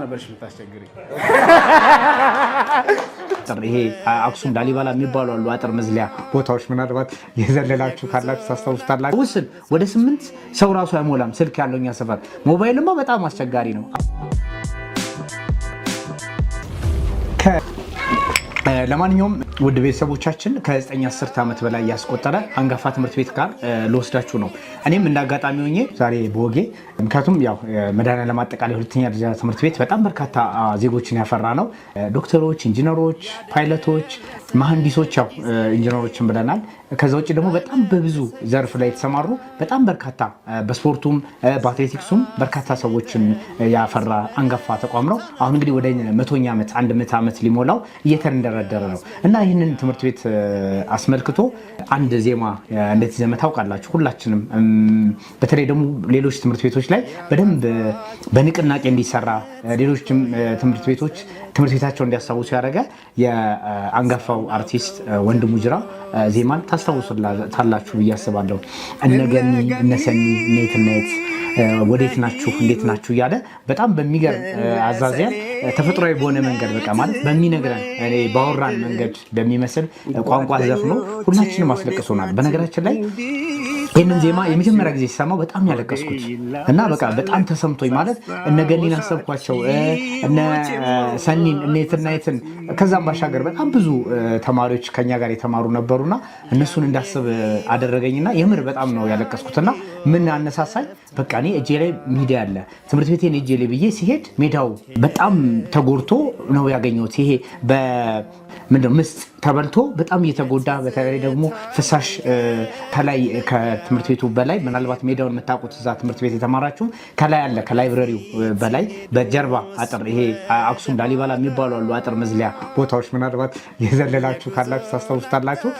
ነበር ሽምታስቸግሪ ይሄ አክሱም ላሊበላ የሚባሉ አሉ አጥር መዝለያ ቦታዎች ምናልባት የዘለላችሁ ካላችሁ ታስታውሱታላችሁ። ውስን ወደ 8 ሰው ራሱ አይሞላም ስልክ ያለውኛ ሰፈር። ሞባይልማ በጣም አስቸጋሪ ነው። ለማንኛውም ውድ ቤተሰቦቻችን ከ9-10 ዓመት በላይ ያስቆጠረ አንጋፋ ትምህርት ቤት ጋር ልወስዳችሁ ነው። እኔም እንዳጋጣሚ ሆኜ ዛሬ በወጌ ምክንያቱም ያው መድኃኔዓለም አጠቃላይ ሁለተኛ ደረጃ ትምህርት ቤት በጣም በርካታ ዜጎችን ያፈራ ነው። ዶክተሮች፣ ኢንጂነሮች፣ ፓይለቶች፣ መሐንዲሶች ያው ኢንጂነሮችን ብለናል። ከዛ ውጭ ደግሞ በጣም በብዙ ዘርፍ ላይ የተሰማሩ በጣም በርካታ በስፖርቱም በአትሌቲክሱም በርካታ ሰዎችን ያፈራ አንጋፋ ተቋም ነው። አሁን እንግዲህ ወደ 100ኛ ዓመት 100 ዓመት ሊሞላው እየተንደረደረ ነው እና ይህንን ትምህርት ቤት አስመልክቶ አንድ ዜማ እንደተዘመ ታውቃላችሁ ሁላችንም። በተለይ ደግሞ ሌሎች ትምህርት ቤቶች ላይ በደንብ በንቅናቄ እንዲሰራ ሌሎችም ትምህርት ቤቶች ትምህርት ቤታቸው እንዲያስታውሱ ያደረገ የአንጋፋው አርቲስት ወንድሙ ጅራ ዜማን ታስታውሱታላችሁ ብዬ አስባለሁ። እነገኒ እነሰኒ ኔትነት ወዴት ናችሁ እንዴት ናችሁ እያለ በጣም በሚገርም አዛዚያ ተፈጥሯዊ በሆነ መንገድ በቃ ማለት በሚነግረን እኔ ባወራን መንገድ በሚመስል ቋንቋ ዘፍኖ ሁላችንም አስለቅሶናል። በነገራችን ላይ ይህንን ዜማ የመጀመሪያ ጊዜ ሲሰማው በጣም ያለቀስኩት እና በቃ በጣም ተሰምቶኝ ማለት እነ ገኒን አሰብኳቸው እነ ሰኒን እነ የትናየትን ከዛም ባሻገር በጣም ብዙ ተማሪዎች ከኛ ጋር የተማሩ ነበሩና እነሱን እንዳስብ አደረገኝና የምር በጣም ነው ያለቀስኩትና ምን አነሳሳኝ በቃ እኔ እጄ ላይ ሚዲያ አለ ትምህርት ቤቴን እጄ ላይ ብዬ ሲሄድ ሜዳው በጣም ተጎድቶ ነው ያገኘሁት። ይሄ ምንድነው ምስጥ ተበልቶ በጣም እየተጎዳ በተለይ ደግሞ ፍሳሽ ከላይ ከትምህርት ቤቱ በላይ ምናልባት ሜዳውን የምታውቁት እዛ ትምህርት ቤት የተማራችሁ ከላይ አለ ከላይብረሪው በላይ በጀርባ አጥር ይሄ አክሱም ላሊበላ የሚባሉ አሉ አጥር መዝለያ ቦታዎች ምናልባት የዘለላችሁ ካላችሁ ታስታውሱታላችሁ።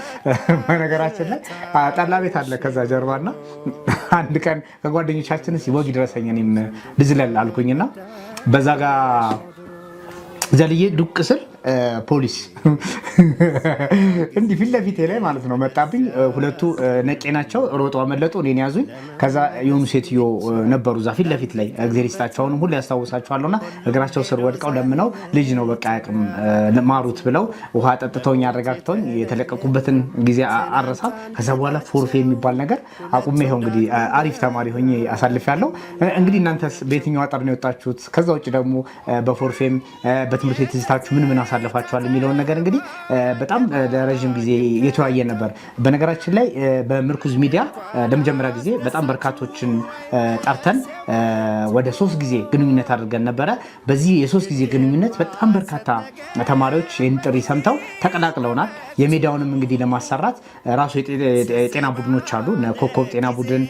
በነገራችን ላይ ጠላ ቤት አለ ከዛ ጀርባና አንድ ቀን ከጓደኞቻችን ሲወግ ድረሰኝ እኔም ልዝለል አልኩኝና በዛ ጋር ዘልዬ ዱቅ ስል ፖሊስ እንዲህ ፊት ለፊቴ ላይ ማለት ነው መጣብኝ። ሁለቱ ነቄ ናቸው ሮጠው አመለጡ እኔን ያዙኝ። ከዛ የሆኑ ሴትዮ ነበሩ እዛ ፊት ለፊት ላይ እግዚአብሔርስታቸውን ሁሉ ያስታውሳቸዋለሁና እግራቸው ስር ወድቀው ለምነው ልጅ ነው በቃ ያቅም ማሩት ብለው ውሃ ጠጥተውኝ አረጋግተውኝ የተለቀቁበትን ጊዜ አረሳም። ከዛ በኋላ ፎርፌ የሚባል ነገር አቁሜ ይኸው እንግዲህ አሪፍ ተማሪ ሆኜ አሳልፌያለሁ። እንግዲህ እናንተስ በየትኛው አጠር ነው የወጣችሁት? ከዛ ውጭ ደግሞ በፎርፌም በትምህርት ቤት ትዝታችሁ ምን አሳልፋችኋል የሚለውን ነገር እንግዲህ በጣም ለረጅም ጊዜ የተወያየ ነበር። በነገራችን ላይ በምርኩዝ ሚዲያ ለመጀመሪያ ጊዜ በጣም በርካቶችን ጠርተን ወደ 3 ጊዜ ግንኙነት አድርገን ነበረ። በዚህ የ3 ጊዜ ግንኙነት በጣም በርካታ ተማሪዎች ይህን ጥሪ ሰምተው ተቀላቅለውናል። የሜዳውንም እንግዲህ ለማሰራት ራሱ የጤና ቡድኖች አሉ ኮከብ ጤና ቡድን፣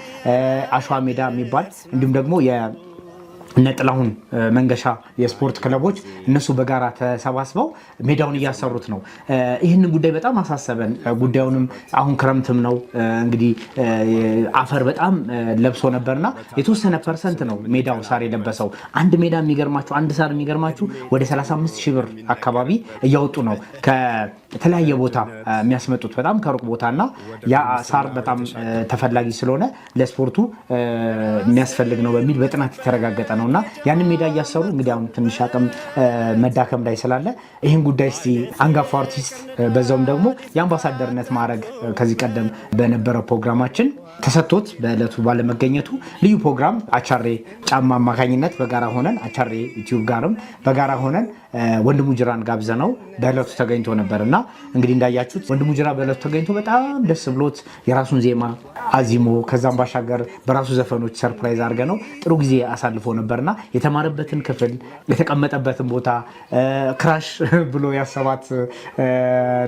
አሸዋ ሜዳ የሚባል እንዲሁም ደግሞ ነጥላሁን መንገሻ የስፖርት ክለቦች እነሱ በጋራ ተሰባስበው ሜዳውን እያሰሩት ነው። ይህንን ጉዳይ በጣም አሳሰበን። ጉዳዩንም አሁን ክረምትም ነው እንግዲህ አፈር በጣም ለብሶ ነበርና የተወሰነ ፐርሰንት ነው ሜዳው ሳር የለበሰው። አንድ ሜዳ የሚገርማችሁ አንድ ሳር የሚገርማችሁ ወደ 35,000 ብር አካባቢ እያወጡ ነው ከተለያየ ቦታ የሚያስመጡት በጣም ከሩቅ ቦታና ያ ሳር በጣም ተፈላጊ ስለሆነ ለስፖርቱ የሚያስፈልግ ነው በሚል በጥናት የተረጋገጠ ነውና ያንን ሜዳ እያሰሩ እንግዲህ አሁን ትንሽ አቅም መዳከም ላይ ስላለ ይህን ጉዳይ እስቲ አንጋፋው አርቲስት በዛውም ደግሞ የአምባሳደርነት ማዕረግ ከዚህ ቀደም በነበረው ፕሮግራማችን ተሰጥቶት በእለቱ ባለመገኘቱ ልዩ ፕሮግራም አቻሬ ጫማ አማካኝነት በጋራ ሆነን አቻሬ ዩቲዩብ ጋርም በጋራ ሆነን ወንድሙ ጅራን ጋብዘነው በእለቱ ተገኝቶ ነበርና እንግዲህ እንዳያችሁት ወንድሙ ጅራ በእለቱ ተገኝቶ በጣም ደስ ብሎት የራሱን ዜማ አዚሞ ከዛም ባሻገር በራሱ ዘፈኖች ሰርፕራይዝ አድርገነው ጥሩ ጊዜ አሳልፎ ነበርና የተማረበትን ክፍል የተቀመጠበትን ቦታ ክራሽ ብሎ ያሰባት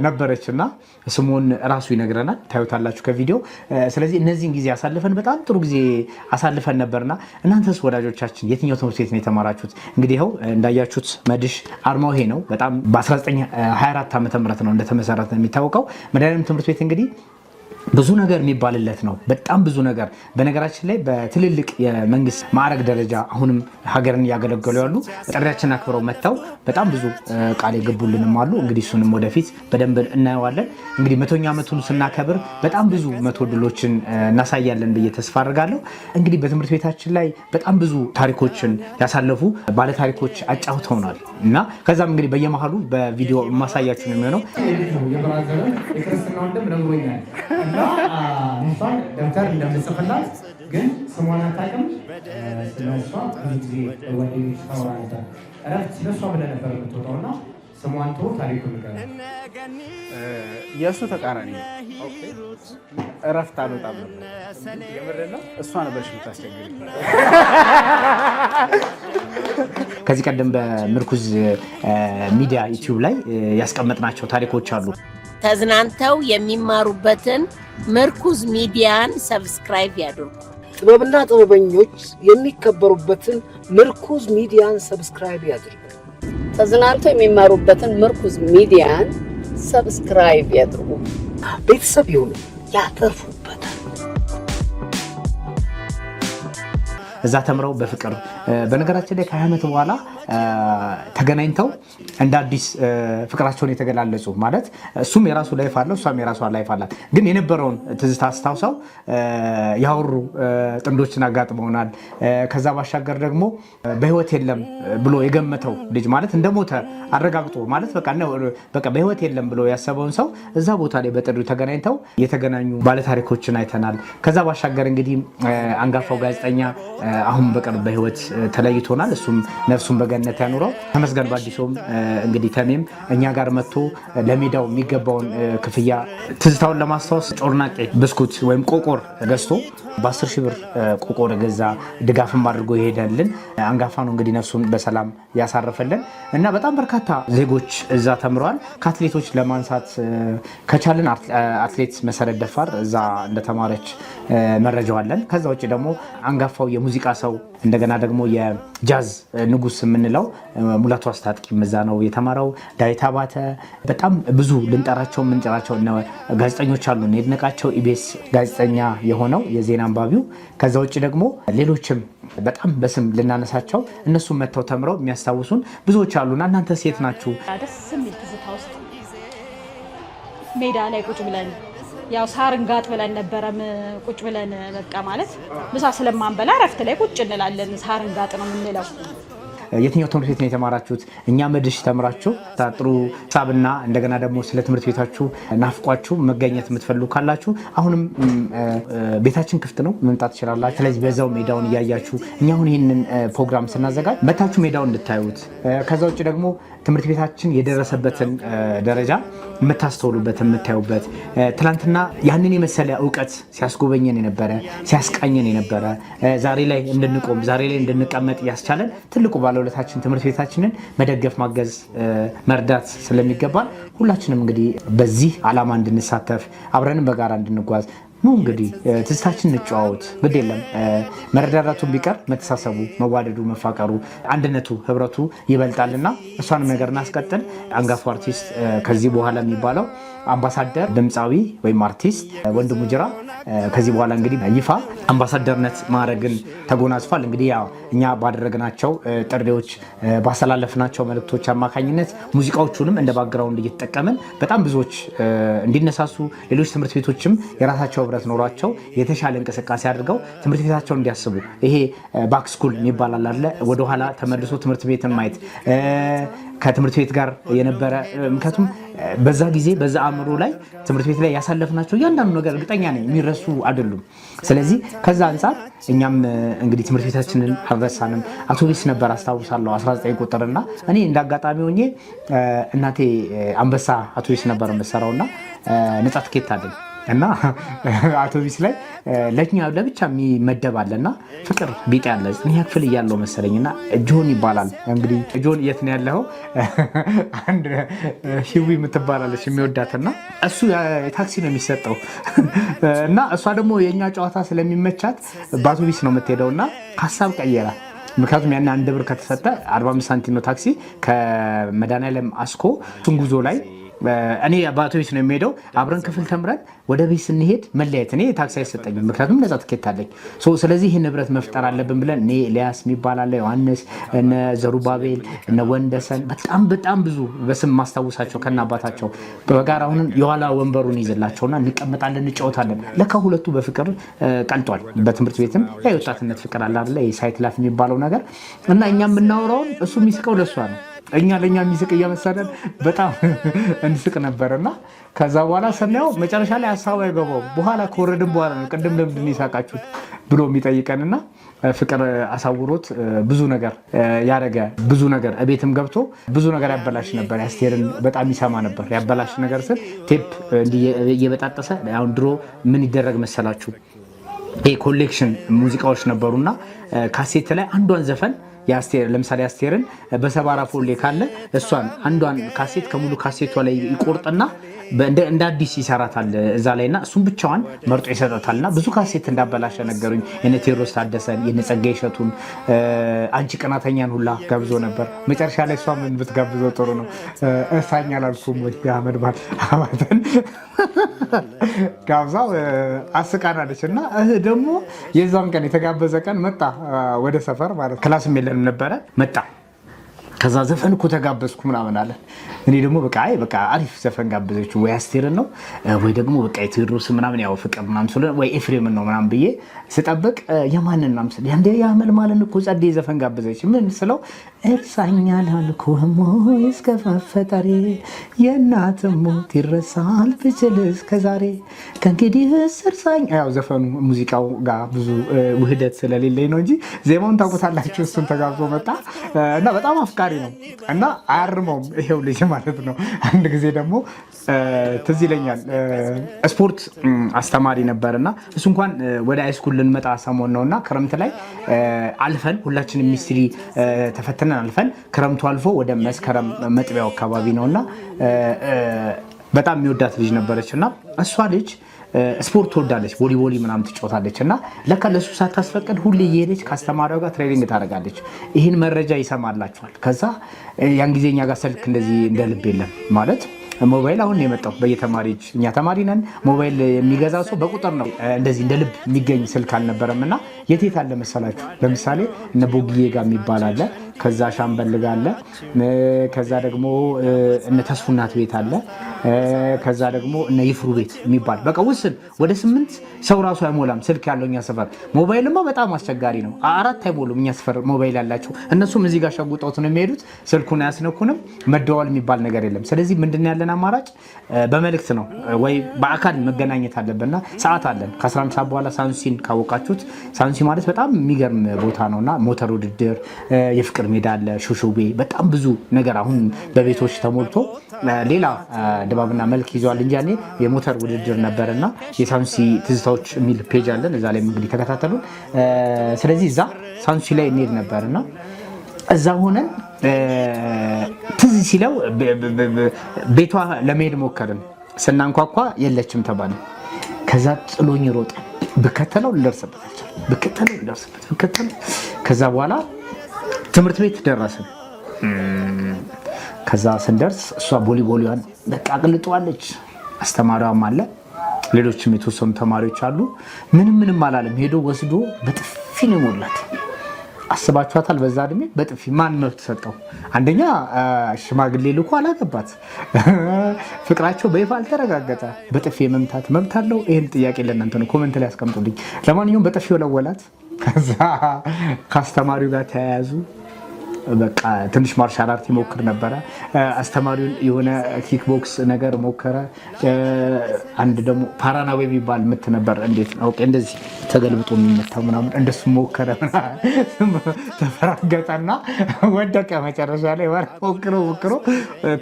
ነበረችና ስሙን ራሱ ይነግረናል ታዩታላችሁ ከቪዲዮ። ስለዚህ እነዚህን ጊዜ አሳልፈን በጣም ጥሩ ጊዜ አሳልፈን ነበርና እናንተስ ወዳጆቻችን የትኛው ትምህርት ቤት ነው የተማራችሁት? እንግዲህ ይኸው እንዳያችሁት መድሽ አርማው ይሄ ነው። በጣም በ1924 ዓ.ም ነው እንደተመሰረተ የሚታወቀው። መድኃኔዓለም ትምህርት ቤት እንግዲህ ብዙ ነገር የሚባልለት ነው። በጣም ብዙ ነገር በነገራችን ላይ በትልልቅ የመንግስት ማዕረግ ደረጃ አሁንም ሀገርን እያገለገሉ ያሉ ጥሪያችንን አክብረው መጥተው በጣም ብዙ ቃል የገቡልንም አሉ። እንግዲህ እሱንም ወደፊት በደንብ እናየዋለን። እንግዲህ 100ኛ ዓመቱን ስናከብር በጣም ብዙ 100 ድሎችን እናሳያለን ብዬ ተስፋ አድርጋለሁ። እንግዲህ በትምህርት ቤታችን ላይ በጣም ብዙ ታሪኮችን ያሳለፉ ባለ ታሪኮች አጫውተውናል እና ከዛም እንግዲህ በየመሃሉ በቪዲዮ ማሳያችሁ ነው የሚሆነው። እንኳን ደብተር እንደምጽፍላት ግን ስሟን አታውቅም። ስለሷ ብዙ ጊዜ ጓደኞች ታወራ ነበር። እረፍት ስለሷ ብለህ ነበር የምትወጣው እና ስሟን ተወው፣ ታሪኩን ንገረን። የእሱ ተቃራኒ እረፍት አልወጣም ነበር። እሷ ነበረች የምታስቸግረኝ። ከዚህ ቀደም በምርኩዝ ሚዲያ ዩቲዩብ ላይ ያስቀመጥናቸው ታሪኮች አሉ። ተዝናንተው የሚማሩበትን ምርኩዝ ሚዲያን ሰብስክራይብ ያድርጉ። ጥበብና ጥበበኞች የሚከበሩበትን ምርኩዝ ሚዲያን ሰብስክራይብ ያድርጉ። ተዝናንተው የሚማሩበትን ምርኩዝ ሚዲያን ሰብስክራይብ ያድርጉ። ቤተሰብ ይሁኑ፣ ያተርፉበታል። እዛ ተምረው በፍቅር በነገራችን ላይ ከ20 ዓመት በኋላ ተገናኝተው እንደ አዲስ ፍቅራቸውን የተገላለጹ ማለት እሱም የራሱ ላይፍ አለው እሷም የራሷ ላይፍ አላት። ግን የነበረውን ትዝታ አስታውሰው ያወሩ ጥንዶችን አጋጥመውናል። ከዛ ባሻገር ደግሞ በህይወት የለም ብሎ የገመተው ልጅ ማለት እንደሞተ አረጋግጦ ማለት በቃ በህይወት የለም ብሎ ያሰበውን ሰው እዛ ቦታ ላይ በጥሪው ተገናኝተው የተገናኙ ባለታሪኮችን አይተናል። ከዛ ባሻገር እንግዲህ አንጋፋው ጋዜጠኛ አሁን በቅርብ በህይወት ተለይቶናል። እሱም ነፍሱን በገነት ያኑረው። ተመስገን ባዲሶም እንግዲህ ተሜም እኛ ጋር መጥቶ ለሜዳው የሚገባውን ክፍያ ትዝታውን ለማስታወስ ጮርናቄ ብስኩት ወይም ቆቆር ገዝቶ በ10 ሺህ ብር ቆቆር ገዛ። ድጋፍም አድርጎ ይሄዳልን አንጋፋ ነው። እንግዲህ ነፍሱን በሰላም ያሳርፈልን እና በጣም በርካታ ዜጎች እዛ ተምረዋል። ከአትሌቶች ለማንሳት ከቻልን አትሌት መሰረት ደፋር እዛ እንደተማረች መረጃው አለን። ከዛ ውጭ ደግሞ አንጋፋው የሙዚቃ ሰው እንደገና ደግሞ የጃዝ ንጉስ የምንለው ሙላቱ አስታጥቂም እዛ ነው የተማረው። ዳዊት አባተ በጣም ብዙ ልንጠራቸው የምንጨራቸው ጋዜጠኞች አሉ። ይድነቃቸው ኢቢኤስ ጋዜጠኛ የሆነው የዜና አንባቢው። ከዛ ውጭ ደግሞ ሌሎችም በጣም በስም ልናነሳቸው እነሱም መጥተው ተምረው የሚያስታውሱን ብዙዎች አሉና እናንተ ሴት ናችሁ። ደስ የሚል ትዝታ ውስጥ ሜዳ ላይ ቁጭ ብለን ያው ሳርን ጋጥ ብለን ነበረም ቁጭ ብለን በቃ ማለት ምሳ ስለማንበላ እረፍት ላይ ቁጭ እንላለን። ሳርን ጋጥ ነው የምንለው። የትኛው ትምህርት ቤት ነው የተማራችሁት? እኛ መድሽ ተምራችሁ ጥሩ ሂሳብና እንደገና ደግሞ ስለ ትምህርት ቤታችሁ ናፍቋችሁ መገኘት የምትፈልጉ ካላችሁ አሁንም ቤታችን ክፍት ነው፣ መምጣት ትችላላችሁ። ስለዚህ በዛው ሜዳውን እያያችሁ እኛ አሁን ይህንን ፕሮግራም ስናዘጋጅ መታችሁ ሜዳውን እንድታዩት፣ ከዛ ውጭ ደግሞ ትምህርት ቤታችን የደረሰበትን ደረጃ የምታስተውሉበት የምታዩበት፣ ትናንትና ያንን የመሰለ እውቀት ሲያስጎበኘን የነበረ ሲያስቃኘን የነበረ ዛሬ ላይ እንድንቆም ዛሬ ላይ እንድንቀመጥ ያስቻለን ትልቁ ባለውለታችን ትምህርት ቤታችንን መደገፍ ማገዝ መርዳት ስለሚገባል ሁላችንም እንግዲህ በዚህ ዓላማ እንድንሳተፍ አብረንም በጋራ እንድንጓዝ ነው። እንግዲህ ትዝታችን እንጨዋወት፣ ግድ የለም መረዳዳቱን ቢቀር መተሳሰቡ፣ መዋደዱ፣ መፋቀሩ፣ አንድነቱ፣ ህብረቱ ይበልጣልና እሷንም ነገር እናስቀጥል። አንጋፋ አርቲስት ከዚህ በኋላ የሚባለው አምባሳደር ድምፃዊ ወይም አርቲስት ወንድሙ ጅራ ከዚህ በኋላ እንግዲህ ይፋ አምባሳደርነት ማዕረግን ተጎናጽፏል። እንግዲህ ያው እኛ ባደረግናቸው ጥሪዎች ባስተላለፍናቸው መልእክቶች አማካኝነት ሙዚቃዎቹንም እንደ ባክግራውንድ እየተጠቀምን በጣም ብዙዎች እንዲነሳሱ ሌሎች ትምህርት ቤቶችም የራሳቸው ህብረት ኖሯቸው የተሻለ እንቅስቃሴ አድርገው ትምህርት ቤታቸውን እንዲያስቡ ይሄ ባክ ስኩል የሚባል አለ ወደኋላ ተመልሶ ትምህርት ቤትን ማየት ከትምህርት ቤት ጋር የነበረ ምክንያቱም በዛ ጊዜ በዛ አእምሮ ላይ ትምህርት ቤት ላይ ያሳለፍናቸው እያንዳንዱ ነገር እርግጠኛ ነኝ የሚረሱ አይደሉም። ስለዚህ ከዛ አንጻር እኛም እንግዲህ ትምህርት ቤታችንን አልረሳንም። አውቶቡስ ነበር አስታውሳለሁ 19 ቁጥርና እኔ እንዳጋጣሚ ሆኜ እናቴ አንበሳ አውቶቡስ ነበር የምትሰራውና ነፃ ትኬት አለኝ እና አውቶቡስ ላይ ለኛ ለብቻ የሚመደብ አለና ፍቅር ቢጤ ያለ እኛ ክፍል እያለው መሰለኝና ጆን ይባላል። እንግዲህ ጆን የት ነው ያለው? አንድ ሂዊ የምትባላለች የሚወዳትና እሱ ታክሲ ነው የሚሰጠው እና እሷ ደግሞ የኛ ጨዋታ ስለሚመቻት በአውቶቡስ ነው የምትሄደውና ሀሳብ ቀየራ። ምክንያቱም ያን 1 ብር ከተሰጠ 45 ሳንቲም ነው ታክሲ ከመድኃኒዓለም አስኮ እሱን ጉዞ ላይ እኔ አባቶች ነው የሚሄደው አብረን ክፍል ተምረን ወደ ቤት ስንሄድ መለያየት እኔ ታክሲ አይሰጠኝም ምክንያቱም ነፃ ትኬት አለኝ ስለዚህ ይህን ንብረት መፍጠር አለብን ብለን እኔ ኤልያስ የሚባል አለ ዮሐንስ እነ ዘሩባቤል እነ ወንደሰን በጣም ብዙ በስም ማስታወሳቸው ከና አባታቸው በጋራ አሁን የኋላ ወንበሩን ይዘላቸውና እንቀመጣለን እንጫወታለን ለካ ሁለቱ በፍቅር ቀልጧል በትምህርት ቤትም ላይ ወጣትነት ፍቅር አለ አይደል የሳይት ላፍ የሚባለው ነገር እና እኛ የምናወራው እሱ የሚስቀው ለሷ ነው እኛ ለኛ የሚስቅ እየመሰለን በጣም እንስቅ ነበርና ከዛ በኋላ ሰናው መጨረሻ ላይ ሐሳቡ አይገባው በኋላ ከወረድን በኋላ ነው ቀደም ለምንድን ይሳቃችሁት ብሎ የሚጠይቀንና ፍቅር አሳውሮት ብዙ ነገር ያረጋ ብዙ ነገር እቤትም ገብቶ ብዙ ነገር ያበላሽ ነበር ያስቴርን በጣም ይሰማ ነበር ያበላሽ ነገር ስል ቴፕ እየበጣጠሰ አሁን ድሮ ምን ይደረግ መሰላችሁ ኮሌክሽን ሙዚቃዎች ነበሩና ካሴት ላይ አንዷን ዘፈን ያስቴር ለምሳሌ ያስቴርን በሰባራ ፎሌ ካለ እሷን አንዷን ካሴት ከሙሉ ካሴቷ ላይ ይቆርጥና እንደ አዲስ ይሰራታል እዛ ላይና እሱን ብቻዋን መርጦ ይሰጣታልና ብዙ ካሴት እንዳበላሸ ነገሩኝ የነ ቴዎድሮስ ታደሰን የነ ጸጋዬ እሸቱን አንቺ ቀናተኛን ሁላ ጋብዞ ነበር መጨረሻ ላይ እሷ ምን ብትጋብዘው ጥሩ ነው እሳኛ አላልኩም ወይ አህመድ ባል አማተን ጋብዛው አስቃናለች እና ደግሞ የዛን ቀን የተጋበዘ ቀን መጣ ወደ ሰፈር ማለት ክላስም የለንም ነበረ መጣ ከዛ ዘፈን እኮ ተጋበዝኩ ምናምን አለ እኔ ደግሞ በቃ አሪፍ ዘፈን ጋበዘች ወይ አስቴርን ነው ወይ ደግሞ በቃ የቴዎድሮስ ምናምን ያው ፍቅር ምናምን ስለሆነ ወይ ኤፍሬም ነው ምናምን ብዬ ስጠብቅ የማንን ነው ምስል ያንዴ ያመል ማለት እኮ ጸዴ ዘፈን ጋበዘች ምን ስለው እርሳኛል አልኩህም እስከፈፈጠሪ የእናት ሞት ይረሳል ብችልስ ከዛሬ ከእንግዲህ እርሳኝ ያው ዘፈኑ ሙዚቃው ጋር ብዙ ውህደት ስለሌለኝ ነው እንጂ ዜማውን ታውቁታላችሁ እሱን ተጋብዞ መጣ እና በጣም አፍቃሪ ነው እና አያርመውም ይሄው ልጅ ማለት ነው አንድ ጊዜ ደግሞ ትዝ ይለኛል ስፖርት አስተማሪ ነበርና እሱ እንኳን ወደ ሃይስኩል ልንመጣ ሰሞን ነውና ክረምት ላይ አልፈን ሁላችንም ሚስትሪ ተፈተነን አልፈን ክረምቱ አልፎ ወደ መስከረም መጥቢያው አካባቢ ነውና በጣም የሚወዳት ልጅ ነበረችና እሷ ልጅ ስፖርት ወዳለች ቮሊቦል ምናምን ትጫወታለች እና ለካ ለሱ ሳታስፈቅድ ሁሌ እየሄደች ካስተማሪዋ ጋር ትሬኒንግ ታደርጋለች ይሄን መረጃ ይሰማላችኋል ከዛ ያን ጊዜኛ ጋር ስልክ እንደዚህ እንደ ልብ የለም ማለት ሞባይል አሁን የመጣው በየተማሪ እኛ ተማሪ ነን ሞባይል የሚገዛው ሰው በቁጥር ነው እንደዚህ እንደ ልብ የሚገኝ ስልክ አልነበረምና የት አለ መሰላችሁ ለምሳሌ እነ ቦግዬ ጋር የሚባል አለ ከዛ ሻምበል ጋር አለ ከዛ ደግሞ እነ ተስፉናት ቤት አለ ከዛ ደግሞ እነ ይፍሩ ቤት የሚባል በቃ ውስን ወደ 8 ሰው ራሱ አይሞላም ስልክ ያለውኛ ሰፈር ሞባይልማ በጣም አስቸጋሪ ነው አራት አይሞሉም እኛ ሰፈር ሞባይል ያላቸው እነሱም እዚህ ጋር ሸጉጠውት ነው የሚሄዱት ስልኩን ያስነኩንም መደዋል የሚባል ነገር የለም ስለዚህ ምንድነው ያለን አማራጭ በመልእክት ነው ወይ በአካል መገናኘት አለብንና ሰዓት አለን ከ11 ሰዓት በኋላ ሳንሲን ካወቃችሁት ሳንሲ ማለት በጣም የሚገርም ቦታ ነውና ሞተር ውድድር የፍቅር ሜዳ አለ ሹሹቤ በጣም ብዙ ነገር አሁን በቤቶች ተሞልቶ ሌላ ድባብና መልክ ይዟል እንጂ ያኔ የሞተር ውድድር ነበርና የሳንሲ ትዝታዎች የሚል ፔጅ አለን እዛ ላይ እንግዲህ ተከታተሉን ስለዚህ እዛ ሳንሲ ላይ እንሄድ ነበርና እዛ ሆነን ትዝ ሲለው ቤቷ ለመሄድ ሞከርን ስናንኳኳ የለችም ተባለ ከዛ ጥሎኝ ሮጠ በከተለው ልደርስበት ከዛ በኋላ ትምህርት ቤት ደረስን ከዛ ስንደርስ እሷ ቮሊቦልን በቃ አቅልጧለች አስተማሪዋም አለ ሌሎችም የተወሰኑ ተማሪዎች አሉ ምንም አላለም ሄዶ ወስዶ በጥፊ ነው ሞላት አስባችኋታል በዛ እድሜ በጥፊ ማን መብት ሰጠው አንደኛ ሽማግሌ ልኮ አላገባት ፍቅራቸው በይፋ አልተረጋገጠ በጥፊ መምታት መብት አለው ይሄን ጥያቄ ለእናንተ ነው ኮሜንት ላይ አስቀምጡልኝ ለማንኛውም በጥፊ ወለወላት ከዛ ካስተማሪው ጋር ተያያዙ በቃ ትንሽ ማርሻል አርት ይሞክር ነበር አስተማሪውን የሆነ ኪክ ቦክስ ነገር ሞከረ አንድ ደግሞ ፓራናዌ የሚባል ምት ነበር እንዴት ነው እንደዚህ ተገልብጦ የሚመታው ምናምን እንደሱ ሞከረ ተፈራገጠና ወደቀ መጨረሻ ላይ ወራ ሞክሮ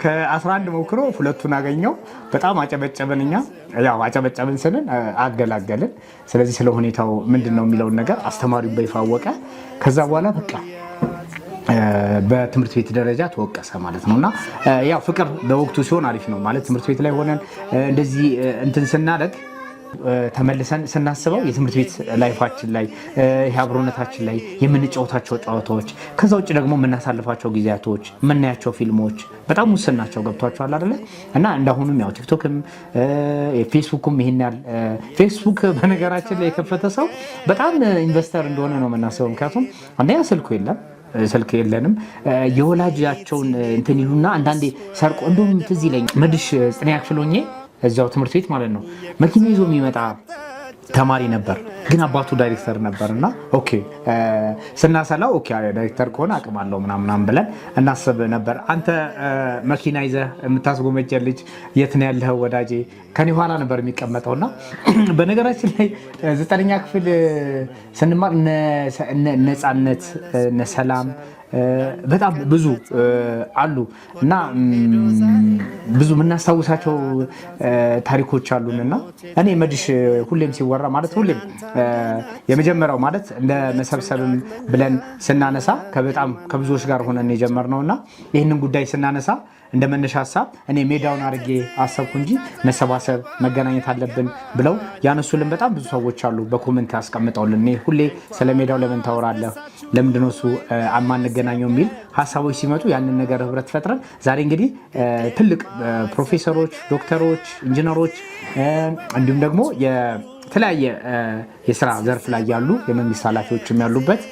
ከ11 ሞክሮ ሁለቱን አገኘው በጣም አጨበጨበንኛ ያው አጨበጨብን ስንል አገላገልን ስለዚህ ስለ ሁኔታው ምንድነው የሚለው ነገር አስተማሪው በይፋ አወቀ ከዛ በኋላ በቃ በትምህርት ቤት ደረጃ ተወቀሰ ማለት ነውና ያው ፍቅር በወቅቱ ሲሆን አሪፍ ነው ማለት ትምህርት ቤት ላይ ሆነን እንደዚህ እንትን ስናደግ ተመልሰን ስናስበው የትምህርት ቤት ላይፋችን ላይ አብሮነታችን ላይ የምንጫወታቸው ጨዋታዎች ከዛ ውጭ ደግሞ የምናሳልፋቸው ጊዜያቶች የምናያቸው ፊልሞች በጣም ውስን ናቸው። ገብቷቸዋል አይደለ? እና እንዳሁኑም ያው ቲክቶክም ፌስቡክም ይሄን ያህል ፌስቡክ በነገራችን ላይ የከፈተ ሰው በጣም ኢንቨስተር እንደሆነ ነው የምናስበው። ምክንያቱም አንደኛ ስልክ የለንም የወላጃቸውን እንትን ይሉና አንዳንዴ ሰርቆ እንደውም ትዝ ይለኛል መድሽ 9ኛ ክፍል ሆኜ እዛው ትምህርት ቤት ማለት ነው መኪና ይዞ የሚመጣ ተማሪ ነበር፣ ግን አባቱ ዳይሬክተር ነበርና ኦኬ ስናሰላው ኦኬ ዳይሬክተር ከሆነ አቅም አለው ምናምን ብለን እናስብ ነበር። አንተ መኪና ይዘህ የምታስጎመጀ ልጅ የት ነው ያለኸው ወዳጄ ከኔ ኋላ ነበር የሚቀመጠውና በነገራችን ላይ 9ኛ ክፍል ስንማር ነፃነት ሰላም በጣም ብዙ አሉ እና ብዙ የምናስታውሳቸው ታሪኮች አሉንና እኔ መድሽ ሁሌም ሲወራ ማለት ሁሌም የመጀመሪያው ማለት እንደ መሰብሰብም ብለን ስናነሳ በጣም ከብዙዎች ጋር ሆነን የጀመርነውና ይህንን ጉዳይ ስናነሳ እንደ መነሻ ሀሳብ እኔ ሜዳውን አድርጌ አሰብኩ እንጂ መሰባሰብ መገናኘት አለብን ብለው ያነሱልን በጣም ብዙ ሰዎች አሉ። በኮሜንት አስቀምጠውልን እኔ ሁሌ ስለ ሜዳው ለምን ታወራለህ ለምንድነው እሱ አማንገናኘው የሚል ሀሳቦች ሲመጡ ያንን ነገር ህብረት ፈጥረን ዛሬ እንግዲህ ትልቅ ፕሮፌሰሮች፣ ዶክተሮች፣ ኢንጂነሮች እንዲሁም ደግሞ የተለያየ የስራ ዘርፍ ላይ ያሉ የመንግስት ኃላፊዎችም ያሉበት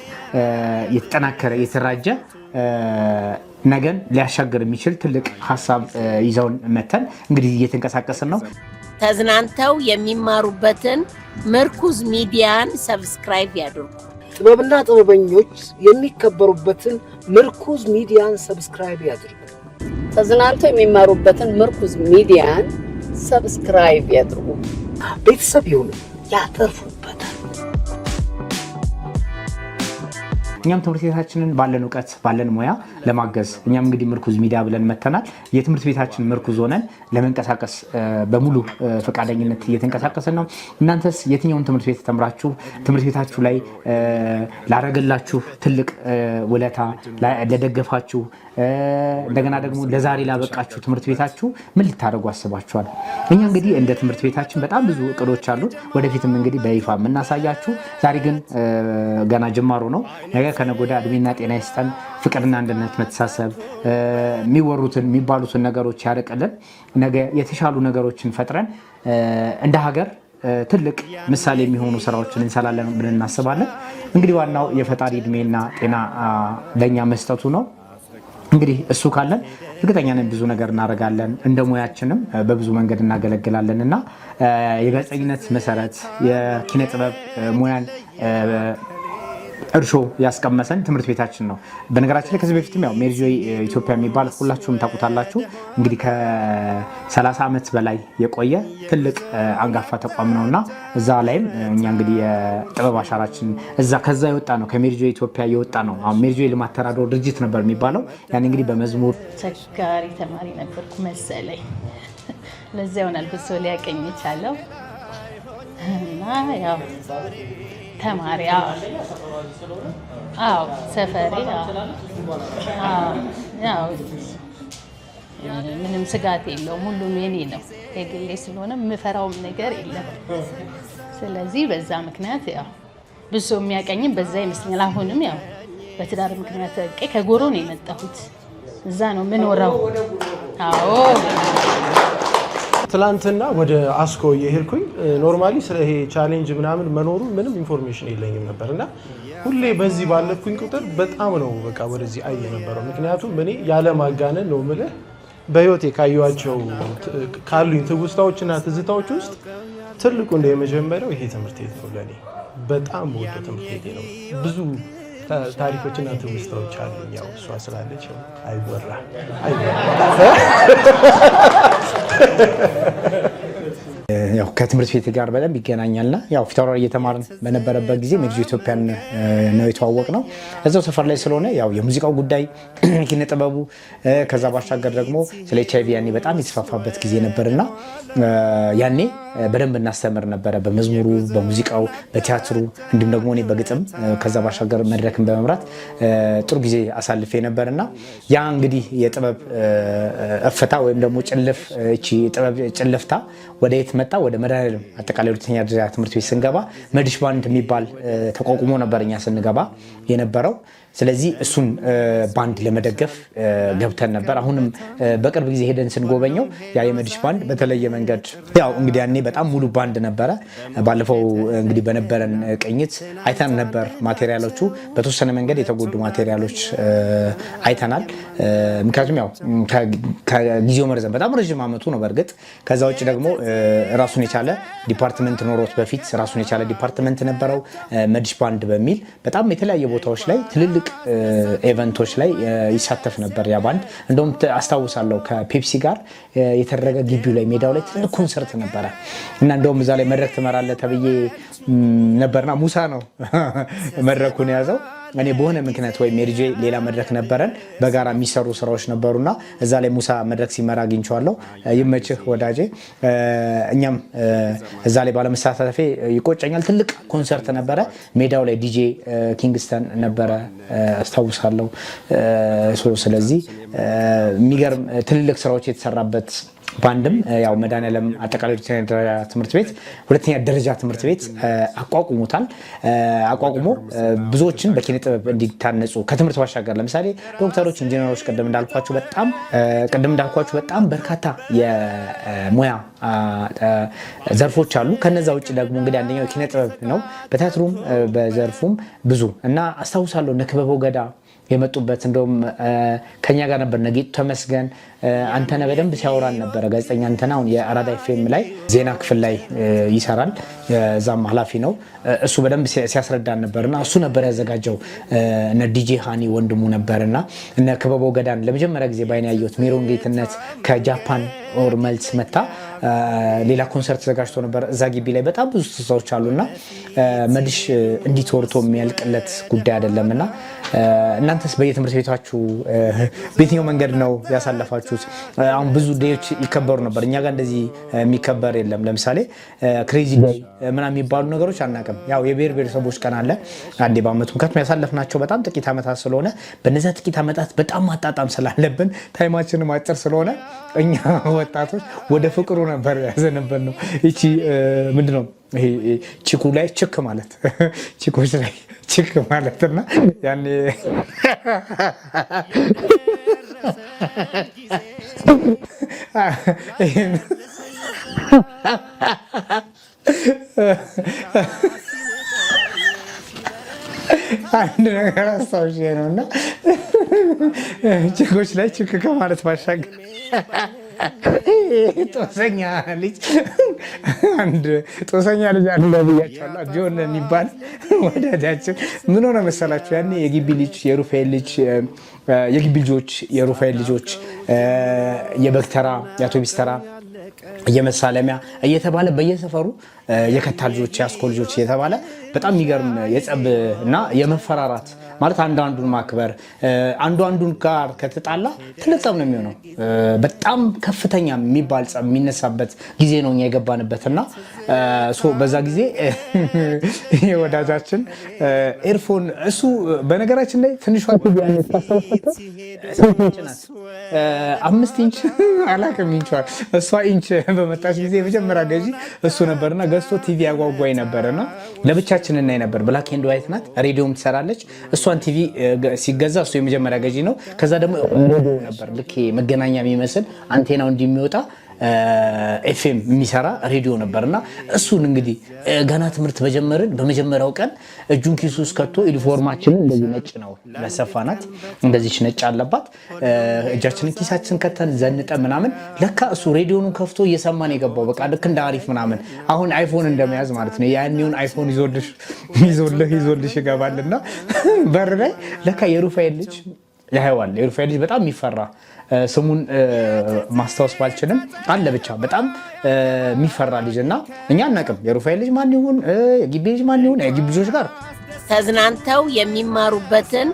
የተጠናከረ የተራጀ ነገን ሊያሻገር የሚችል ትልቅ ሀሳብ ይዘውን መተን እንግዲህ እየተንቀሳቀስን ነው። ተዝናንተው የሚማሩበትን ምርኩዝ ሚዲያን ሰብስክራይብ ያድርጉ። ጥበብና ጥበበኞች የሚከበሩበትን ምርኩዝ ሚዲያን ሰብስክራይብ ያድርጉ። ተዝናንተው የሚማሩበትን ምርኩዝ ሚዲያን ሰብስክራይብ ያድርጉ። ቤተሰብ ይሁኑ፣ ያተርፉበታል። እኛም ትምህርት ቤታችንን ባለን እውቀት ባለን ሙያ ለማገዝ እኛም እንግዲህ ምርኩዝ ሚዲያ ብለን መተናል። የትምህርት ቤታችን ምርኩዝ ሆነን ለመንቀሳቀስ በሙሉ ፈቃደኝነት እየተንቀሳቀስን ነው። እናንተስ የትኛውን ትምህርት ቤት ተምራችሁ ትምህርት ቤታችሁ ላይ ላደረገላችሁ ትልቅ ውለታ ለደገፋችሁ እንደገና ደግሞ ለዛሬ ላበቃችሁ ትምህርት ቤታችሁ ምን ልታደርጉ አስባችኋል? እኛ እንግዲህ እንደ ትምህርት ቤታችን በጣም ብዙ እቅዶች አሉን። ወደፊትም እንግዲህ በይፋ የምናሳያችሁ። ዛሬ ግን ገና ጅማሩ ነው። ነገ ከነገ ወዲያ እድሜና ጤና ይስጠን፣ ፍቅርና አንድነት መተሳሰብ የሚወሩትን የሚባሉትን ነገሮች ያርቅልን። ነገ የተሻሉ ነገሮችን ፈጥረን እንደ ሀገር ትልቅ ምሳሌ የሚሆኑ ስራዎችን እንሰራለን ብለን እናስባለን። እንግዲህ ዋናው የፈጣሪ እድሜና ጤና ለኛ መስጠቱ ነው። እንግዲህ እሱ ካለን እርግጠኛ ነን ብዙ ነገር እናደርጋለን። እንደ ሙያችንም በብዙ መንገድ እናገለግላለን እና የጋዜጠኝነት መሰረት የኪነ ጥበብ ሙያን እርሾ ያስቀመሰን ትምህርት ቤታችን ነው። በነገራችን ላይ ከዚህ በፊትም ያው ሜሪጆይ ኢትዮጵያ የሚባል ሁላችሁም ታውቁታላችሁ። እንግዲህ ከ30 ዓመት በላይ የቆየ ትልቅ አንጋፋ ተቋም ነውና እዛ ላይም እኛ እንግዲህ የጥበብ አሻራችን ከዛ የወጣ ነው። ከሜሪጆይ ኢትዮጵያ የወጣ ነው። አሁን ሜሪጆይ ልማት ተራድኦ ድርጅት ነበር የሚባለው። ያን እንግዲህ በመዝሙር ተጋሪ ተማሪ ነበርኩ መሰለኝ። ለዛ ይሆናል ብዙ ሊያቀኝ ይቻለው እና ያው ተማሪ ሰፈሬ ምንም ስጋት የለውም። ሁሉም የኔ ነው። የግሌ ስለሆነ የምፈራውም ነገር የለም። ስለዚህ በዛ ምክንያት ያው ብዙ ሰው የሚያቀኝም በዛ ይመስለኛል። አሁንም ያው በትዳር ምክንያት ከጎሮ ነው የመጣሁት። እዛ ነው የምኖረው። ትላንትና ወደ አስኮ እየሄድኩኝ ኖርማሊ ስለ ይሄ ቻሌንጅ ምናምን መኖሩ ምንም ኢንፎርሜሽን የለኝም ነበርና ሁሌ በዚህ ባለኩኝ ቁጥር በጣም ነው በቃ ወደዚህ አይ የነበረው። ምክንያቱም እኔ ያለ ማጋነን ነው የምልህ በህይወቴ ካሉኝ ትውስታዎችና ትዝታዎች ውስጥ ትልቁ እንደ የመጀመሪያው ይሄ ትምህርት ቤት ነው። ለኔ በጣም ወደ ትምህርት ቤት ነው። ብዙ ታሪኮችና ትውስታዎች አሉኝ። ያው እሷ ስላለች አይወራ ያው ከትምህርት ቤት ጋር በደንብ ይገናኛልና ያው ፊታውራሪ እየተማርን በነበረበት ጊዜ ሜሪጆይ ኢትዮጵያን ነው የተዋወቅነው። እዛው ሰፈር ላይ ስለሆነ ያው የሙዚቃው ጉዳይ ኪነ ጥበቡ ከዛ ባሻገር ደግሞ ስለ HIV ያኔ በጣም የተስፋፋበት ጊዜ ነበርና ያኔ በደንብ እናስተምር ነበረ። በመዝሙሩ፣ በሙዚቃው፣ በቲያትሩ እንዲሁም ደግሞ እኔ በግጥም ከዛ ባሻገር መድረክን በመምራት ጥሩ ጊዜ አሳልፌ ነበርና ያ እንግዲህ የጥበብ እፍታ ወይም ደግሞ ጭልፍታ ወደ የት መጣ? ወደ መድኃኔዓለም አጠቃላይ ሁለተኛ ደረጃ ትምህርት ቤት ስንገባ መድሽ ባንድ የሚባል ተቋቁሞ ነበር እኛ ስንገባ የነበረው። ስለዚህ እሱን ባንድ ለመደገፍ ገብተን ነበር። አሁንም በቅርብ ጊዜ ሄደን ስንጎበኘው ያ የመድሽ ባንድ በተለየ መንገድ ያው እንግዲህ ያኔ በጣም ሙሉ ባንድ ነበረ። ባለፈው እንግዲህ በነበረን ቅኝት አይተን ነበር ማቴሪያሎቹ በተወሰነ መንገድ የተጎዱ ማቴሪያሎች አይተናል። ምክንያቱም ያው ከጊዜው መርዘም በጣም ረጅም ዓመቱ ነው በእርግጥ። ከዛ ውጭ ደግሞ ራሱን የቻለ ዲፓርትመንት ኖሮት በፊት ራሱን የቻለ ዲፓርትመንት ነበረው መድሽ ባንድ በሚል በጣም የተለያየ ቦታዎች ላይ ትልልቅ ኢቨንቶች ላይ ይሳተፍ ነበር ያ ባንድ። እንደውም አስታውሳለሁ ከፔፕሲ ጋር የተደረገ ግቢው ላይ ሜዳው ላይ ትልቅ ኮንሰርት ነበረ እና እንደውም እዛ ላይ መድረክ ትመራለህ ተብዬ ነበርና ሙሳ ነው መድረኩን ያዘው። እኔ በሆነ ምክንያት ወይ ሜሪጄ ሌላ መድረክ ነበረን በጋራ የሚሰሩ ስራዎች ነበሩና እዛ ላይ ሙሳ መድረክ ሲመራ አግኝቼዋለሁ። ይመችህ ወዳጄ። እኛም እዛ ላይ ባለመሳተፌ ይቆጨኛል። ትልቅ ኮንሰርት ነበረ ሜዳው ላይ ዲጄ ኪንግስተን ነበረ አስታውሳለሁ። ስለዚህ የሚገርም ትልልቅ ስራዎች የተሰራበት ባንድም ያው መድኃኔዓለም አጠቃላይ ሁለተኛ ደረጃ ትምህርት ቤት አቋቁሞታል። አቋቁሞ ብዙዎችን በኪነ ጥበብ እንዲታነጹ ከትምህርት ባሻገር ለምሳሌ ዶክተሮች፣ ኢንጂነሮች ቅድም እንዳልኳችሁ በጣም በርካታ የሙያ ዘርፎች አሉ። ከነዛ ውጭ ደግሞ እንግዲህ አንደኛው ኪነ ጥበብ ነው። በቲያትሩም በዘርፉም ብዙ እና አስታውሳለሁ እነ ክበበው ገዳ የመጡበት እንደውም ከኛ ጋር ነበር። ነጌቱ ተመስገን አንተነህ በደንብ ሲያወራን ነበረ። ጋዜጠኛ አንተነህ አሁን የአራዳ ኤፍኤም ላይ ዜና ክፍል ላይ ይሰራል፣ እዛም ኃላፊ ነው። እሱ በደንብ ሲያስረዳን ነበርና እሱ ነበር ያዘጋጀው። እነ ዲጄ ሃኒ ወንድሙ ነበርና እነ ክበበው ገዳን ለመጀመሪያ ጊዜ ባይኔ ያየሁት ሜሮን ጌትነት ከጃፓን ኦር መልስ መታ ሌላ ኮንሰርት ተዘጋጅቶ ነበር እዛ ግቢ ላይ። በጣም ብዙ ሰዎች አሉና መድሽ እንዲተወርቶ የሚያልቅለት ጉዳይ አይደለምና እናንተስ በየትምህርት ቤታችሁ በየትኛው መንገድ ነው ያሳለፋችሁት? አሁን ብዙ ዴዎች ይከበሩ ነበር። እኛ ጋር እንደዚህ የሚከበር የለም። ለምሳሌ ክሬዚ ዴይ ምናምን የሚባሉ ነገሮች አናውቅም። ያው የብሔር ብሔረሰቦች ቀን አለ አንዴ በዓመቱ። ምክንያቱም ያሳለፍናቸው በጣም ጥቂት ዓመታት ስለሆነ በነዛ ጥቂት ዓመታት በጣም ማጣጣም ስላለብን ታይማችንም አጭር ስለሆነ እኛ ወጣቶች ወደ ፍቅሩ ነበር ያዘነበን ነው። እቺ ምንድነው ይሄ ቺኩ ላይ ችክ ማለት ቺኮች ላይ ችክ ማለትና ያኔ አንድ ነገር አስታውሼ ነውና ቺኮች ላይ ችክ ከማለት ባሻገር ጦሰኛ ልጅ አንድ ጦሰኛ ልጅ አለ ብያቸዋለሁ። ጆን የሚባል ወዳጃችን ምን ሆነ መሰላችሁ? ያኔ የግቢ ልጅ የሩፋኤል ልጅ የግቢ ልጆች የሩፋኤል ልጆች የበግተራ የአውቶቢስ ተራ የመሳለሚያ እየተባለ በየሰፈሩ የከታ ልጆች የአስኮ ልጆች እየተባለ በጣም የሚገርም የጸብ እና የመፈራራት ማለት አንዱን ማክበር አንዱን ጋር ከተጣላ ትልቅ ጸብ ነው የሚሆነው። በጣም ከፍተኛ የሚባል ጸብ የሚነሳበት ጊዜ ነው እኛ የገባንበትና በዛ ጊዜ ወዳጃችን ኤርፎን እሱ በነገራችን ላይ ትንሿ ቲቪ ያነስ ታስተውፈተ 8 ኢንች ናት። 5 ኢንች አላከም ኢንቿ እሷ ኢንች በመጣች ጊዜ የመጀመሪያ ገዢ እሱ ነበርና ገዝቶ ቲቪ ያጓጓይ ነበርና ለብቻችን እናይ ነበር። ብላክ ኤንድ ዋይት ናት፣ ሬዲዮም ትሰራለች። እሷን ቲቪ ሲገዛ እሱ የመጀመሪያ ገዢ ነው። ከዛ ደግሞ ሬዲዮ ነበር ልክ መገናኛ የሚመስል አንቴናው እንደሚወጣ ኤፍኤም የሚሰራ ሬዲዮ ነበርና እሱን እንግዲህ ገና ትምህርት በጀመርን በመጀመሪያው ቀን እጁን ኪሱ ውስጥ ከቶ ዩኒፎርማችንን እንደዚህ ነጭ ነው ለሰፋናት እንደዚህ ነጭ አለባት። እጃችንን ኪሳችን ከተን ዘንጠ ምናምን ለካ እሱ ሬዲዮኑን ከፍቶ እየሰማን የገባው በቃ ልክ እንደ አሪፍ ምናምን አሁን አይፎን እንደመያዝ ማለት ነው። ያኔውን አይፎን ይዞልሽ ይገባልና በር ላይ ለካ የሩፋኤል ልጅ ያህዋል። የሩፋኤል ልጅ በጣም የሚፈራ ስሙን ማስታወስ ባልችልም አለ ብቻ በጣም የሚፈራ ልጅ እና እኛ አናውቅም የሩፋኤል ልጅ ማን ይሁን የግቢ ልጅ ማን ይሁን የግቢ ልጆች ጋር ተዝናንተው የሚማሩበትን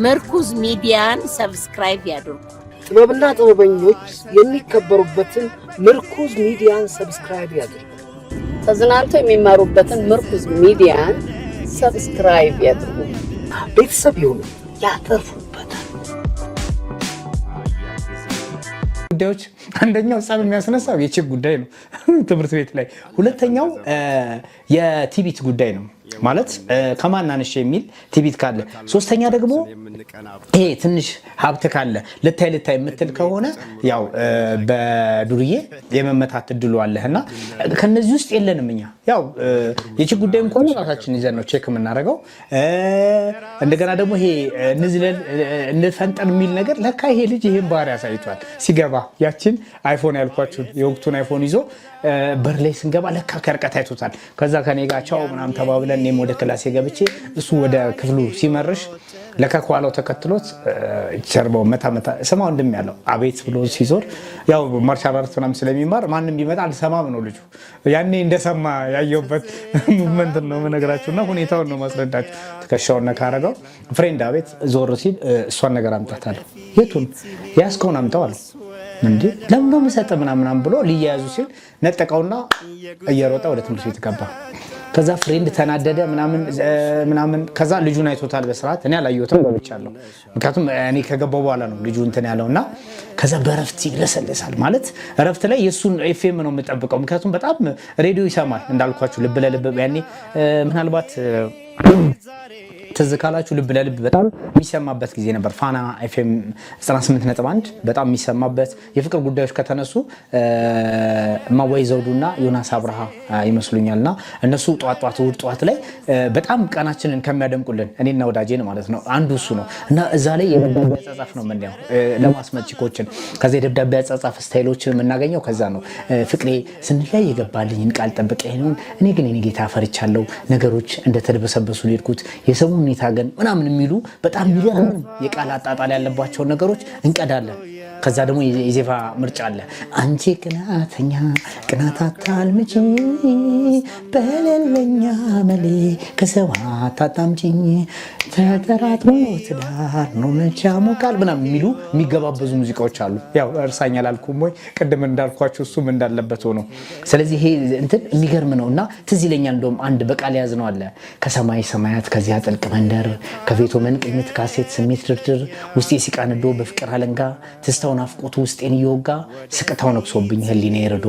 ምርኩዝ ሚዲያን ሰብስክራይብ ያድርጉ። ጥበብና ጥበበኞች የሚከበሩበትን ምርኩዝ ሚዲያን ሰብስክራይብ ያድርጉ። ተዝናንተው የሚማሩበትን ምርኩዝ ሚዲያን ሰብስክራይብ ያድርጉ። ቤተሰብ ይሁኑ፣ ያተርፉበታል። ጉዳዮች አንደኛው ጸብ የሚያስነሳው የቺክ ጉዳይ ነው ትምህርት ቤት ላይ። ሁለተኛው የቲቢት ጉዳይ ነው ማለት ከማናንሽ የሚል ቲቢት ካለ። ሶስተኛ ደግሞ ይሄ ትንሽ ሀብት ካለ ልታይ የምትል ከሆነ ያው በዱርዬ የመመታት እድሉ አለህና ከነዚህ ውስጥ የለንም እኛ። ያው የቺክ ጉዳይ እንኳን ራሳችን ይዘን ነው ቼክ የምናደርገው። እንደገና ደግሞ ይሄ ንዝለል እንፈንጠን የሚል ነገር ለካ ይሄ ልጅ ይሄን ባህሪ ያሳይቷል። ሲገባ ያችን አይፎን ያልኳችሁ የወቅቱን አይፎን ይዞ በር ላይ ስንገባ ለካ ከርቀት አይቶታል። ከዛ ከኔ ጋር ቻው ምናምን ተባብለን እኔም ወደ ክላስ ገብቼ እሱ ወደ ክፍሉ ሲመርሽ ለካ ከኋላው ተከትሎት ቸርባው መታ ስማ ወንድም ያለው አቤት ብሎ ሲዞር ያው ማርሻል አርት ምናምን ስለሚማር ማንም ቢመጣ አልሰማም ነው ልጁ። ያኔ እንደሰማ ያየሁበት ሙቭመንት ነው የምነግራችሁና ሁኔታውን ነው ማስረዳችሁ። ትከሻውን ነካ አደረገው። ፍሬንድ አቤት ዞር ሲል እሷን ነገር አምጣታለሁ። የቱን ያስከውን አምጣው አለው። እንዴ ለምን ነው የምሰጠው ምናምን ብሎ ሊያያዙ ሲል ነጠቀውና እየሮጠ ወደ ትምህርት ቤት ገባ። ከዛ ፍሬንድ ተናደደ ምናምን ከዛ ልጁን አይቶታል በስርዓት። እኔ አላየሁትም ገብቻለሁ፣ ምክንያቱም እኔ ከገባው በኋላ ነው ልጁ እንትን ያለውና ከዛ በረፍት ይለሰለሳል ማለት ረፍት ላይ የሱን ኤፍኤም ነው የምጠብቀው። ምክንያቱም በጣም ሬዲዮ ይሰማል እንዳልኳችሁ ልብ ለልብ ያኔ ምናልባት ትዝ ካላችሁ ልብ ለልብ በጣም የሚሰማበት ጊዜ ነበር። ፋና ኤፍኤም 98.1 በጣም የሚሰማበት የፍቅር ጉዳዮች ከተነሱ እማዋይ ዘውዱና ዮናስ አብርሃ ይመስሉኛልና እነሱ ጧት እሑድ ጧት ላይ በጣም ቀናችንን ከሚያደምቁልን እኔና ወዳጄን ማለት ነው አንዱ እሱ ነው እና እዛ ላይ የደብዳቤ አጻጻፍ ነው የምናየው ለማስመጭኮችን። ከዛ የደብዳቤ አጻጻፍ ስታይሎችን የምናገኘው ከዛ ነው። ፍቅሬ ስንላይ የገባልኝን ቃል ጠብቀኝ እኔ ግን እኔ ጌታ ፈርቻለሁ ነገሮች እንደተደበሰበሱ ሊድኩት የሰሙ ሁኔታ ግን ምናምን የሚሉ በጣም የሚገርም የቃል አጣጣል ያለባቸውን ነገሮች እንቀዳለን። ከዛ ደግሞ የዜፋ ምርጫ አለ። አንቺ ቅናተኛ ቅናት አታልምጪ በሌለኛ መሌ ከሰው አታጣምጪኝ ተጠራጥሮ ትዳር ነው መቻ ሞቃል ምናምን የሚሉ የሚገባበዙ ሙዚቃዎች አሉ። ያው እርሳኛ ላልኩም ወይ ቅድም እንዳልኳችሁ እሱም እንዳለበት ሆኖ ስለዚህ ይሄ እንትን የሚገርም ነው እና ትዝ ይለኛል። እንደውም አንድ በቃል ያዝ ነው አለ ከሰማይ ሰማያት ከዚያ ጥልቅ መንደር ከቤቶ መንቅኝት ካሴት ስሜት ድርድር ውስጤ ሲቃንዶ በፍቅር አለንጋ ትስታው ናፍቆቱ ውስጤን እየወጋ ስቅታው ነክሶብኝ ህሊና ይረዶ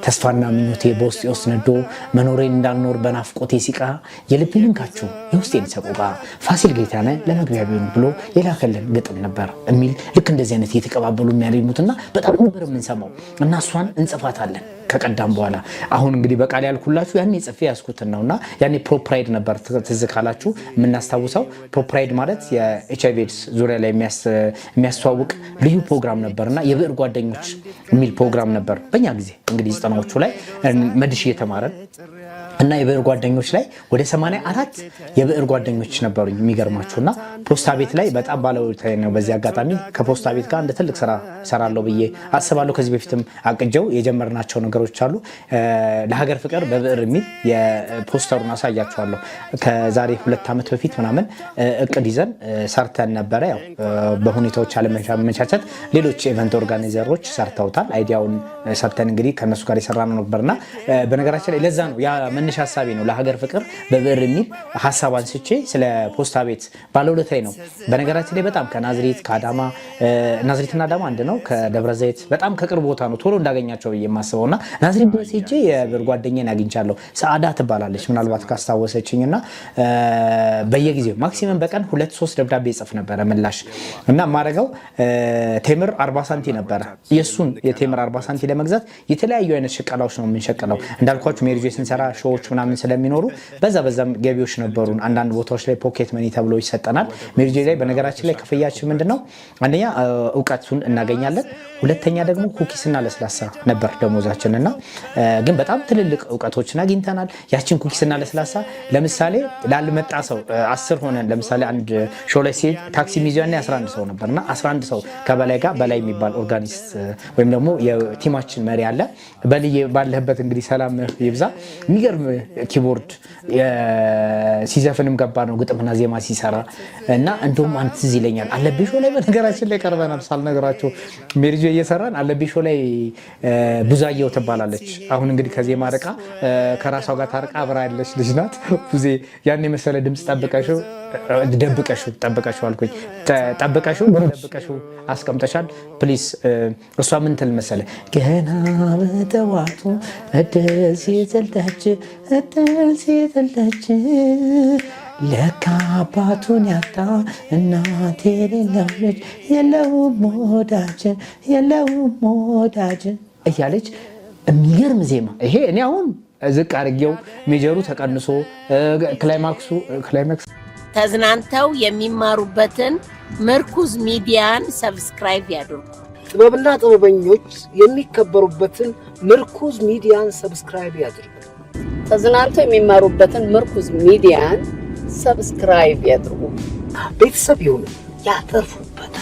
ተስፋና ምኞቴ በውስጤ ውስጥ ነዶ መኖሬን እንዳልኖር በናፍቆቴ ሲቃ የልቤን እንካችሁ የውስጤን ሰቆቃ ፋሲል ጌታነህ ለመግቢያ ቢሆን ብሎ የላከልን ግጥም ነበር የሚል ልክ እንደዚህ አይነት እየተቀባበሉ የሚያደርሙትና በጣም ነበር የምንሰማው እና እሷን እንጽፋታለን ከቀዳም በኋላ። አሁን እንግዲህ በቃል ያልኩላችሁ ያኔ ጽፌ ያስኩትን ነውና ያኔ ፕሮፕራይድ ነበር ትዝ ካላችሁ የምናስታውሰው። ፕሮፕራይድ ማለት የኤችአይቪ ኤድስ ዙሪያ ላይ የሚያስተዋውቅ ልዩ ፕሮግራም ነበርና የብዕር ጓደኞች የሚል ፕሮግራም ነበር በእኛ ጊዜ እንግዲህ 90ዎቹ ላይ መድሽ እየተማረን እና የብዕር ጓደኞች ላይ ወደ 84 የብዕር ጓደኞች ነበሩኝ የሚገርማችሁና ፖስታ ቤት ላይ በጣም ባለውለታዬ ነው። በዚህ አጋጣሚ ከፖስታ ቤት ጋር እንደ ትልቅ ስራ ሰራለሁ ብዬ አስባለሁ። ከዚህ በፊትም አቅጀው የጀመርናቸው ነገሮች አሉ። ለሀገር ፍቅር በብዕር የሚል የፖስተሩን አሳያችኋለሁ። ከዛሬ 2 ዓመት በፊት ምናምን እቅድ ይዘን ሰርተን ነበረ። ያው በሁኔታዎች አለመመቻቸት ሌሎች ኢቨንት ኦርጋናይዘሮች ሰርተውታል። አይዲያውን ሰርተን እንግዲህ ከነሱ ጋር የሰራነው ነበርና በነገራችን ላይ ለዛ ነው ያ መነሻ ሐሳቤ ነው ለሀገር ፍቅር በብዕር የሚል ሐሳብ አንስቼ ስለ ፖስታ ቤት ባለውለታዬ ነው። በነገራችን ላይ በጣም ከናዝሬት ከአዳማ ናዝሬትና አዳማ አንድ ነው። ከደብረ ዘይት በጣም ከቅርብ ቦታ ነው ቶሎ እንዳገኛቸው ብዬ የማስበውና ናዝሬት ድረስ ሄጄ የብዕር ጓደኛዬን አግኝቻለሁ። ሰዓዳ ትባላለች ምናልባት ካስታወሰችኝና በየጊዜው ማክሲመም በቀን 2-3 ደብዳቤ ጽፍ ነበረ ምላሽ እና ማረጋው ቴምር 40 ሳንቲ ነበረ። የሱን የቴምር 40 ሳንቲ ለመግዛት የተለያዩ አይነት ሽቀላዎች ነው የምንሸቀለው እንዳልኳችሁ ሜሪጆ ስንሰራ ሾዎች ምናምን ስለሚኖሩ በዛም ገቢዎች ነበሩን። አንዳንድ ቦታዎች ላይ ፖኬት መኒ ተብሎ ይሰጠናል። ሜሪጆ ላይ በነገራችን ላይ ክፍያችን ምንድነው? አንደኛ እውቀቱን እናገኛለን፣ ሁለተኛ ደግሞ ኩኪስና ለስላሳ ነበር ደሞዛችንና ግን በጣም ትልልቅ እውቀቶችን አግኝተናል። ያችን ኩኪስና ለስላሳ ለምሳሌ ላልመጣ ሰው 10 ሆነን ለምሳሌ አንድ ሾው ላይ ሲሄድ ታክሲ ሚዚያና 11 ሰው ነበርና 11 ሰው ከበላይ ጋር በላይ የሚባል ኦርጋኒስት ወይም ደግሞ የቲማችን መሪ አለ። በልዬ ባለህበት እንግዲህ ሰላም ይብዛ። የሚገርም ኪቦርድ ሲዘፍንም ገባ ነው ግጥምና ዜማ ሲሰራ እና እንደውም አንተ ትዝ ይለኛል አለብሾ ላይ በነገራችን ላይ ቀርበናል ሳልነግራችሁ ሜሪጆ እየሰራን አለብሾ ላይ ቡዛየው ትባላለች አሁን እንግዲህ ከዜማ ርቃ ከራሷ ጋር ታርቃ አብራ ያለች ልጅ ናት ቡዜ ያን የመሰለ ድምጽ ጠብቀሽው አልኩኝ ጠብቀሽው አስቀምጠሻል ፕሊስ እሷ ምን ትል መሰለ ገና በጠዋቱ እድል ሲዘልዳች ለካ አባቱን ያጣ እናት የሌለው ልጅ የለውም ወዳጅ እያለች የሚገርም ዜማ ይሄ እኔ አሁን ዝቅ አድርጌው ሜጀሩ ተቀንሶ ክላይማክስ ተዝናንተው የሚማሩበትን ምርኩዝ ሚዲያን ሰብስክራይብ ያድርጉ። ጥበብና ጥበበኞች የሚከበሩበትን ምርኩዝ ሚዲያን ሰብስክራይብ ያድርጉ። ተዝናንተው የሚማሩበትን ምርኩዝ ሚዲያን ሰብስክራይብ ያድርጉ። ቤተሰብ ይሁኑ፣ ያተርፉበታል።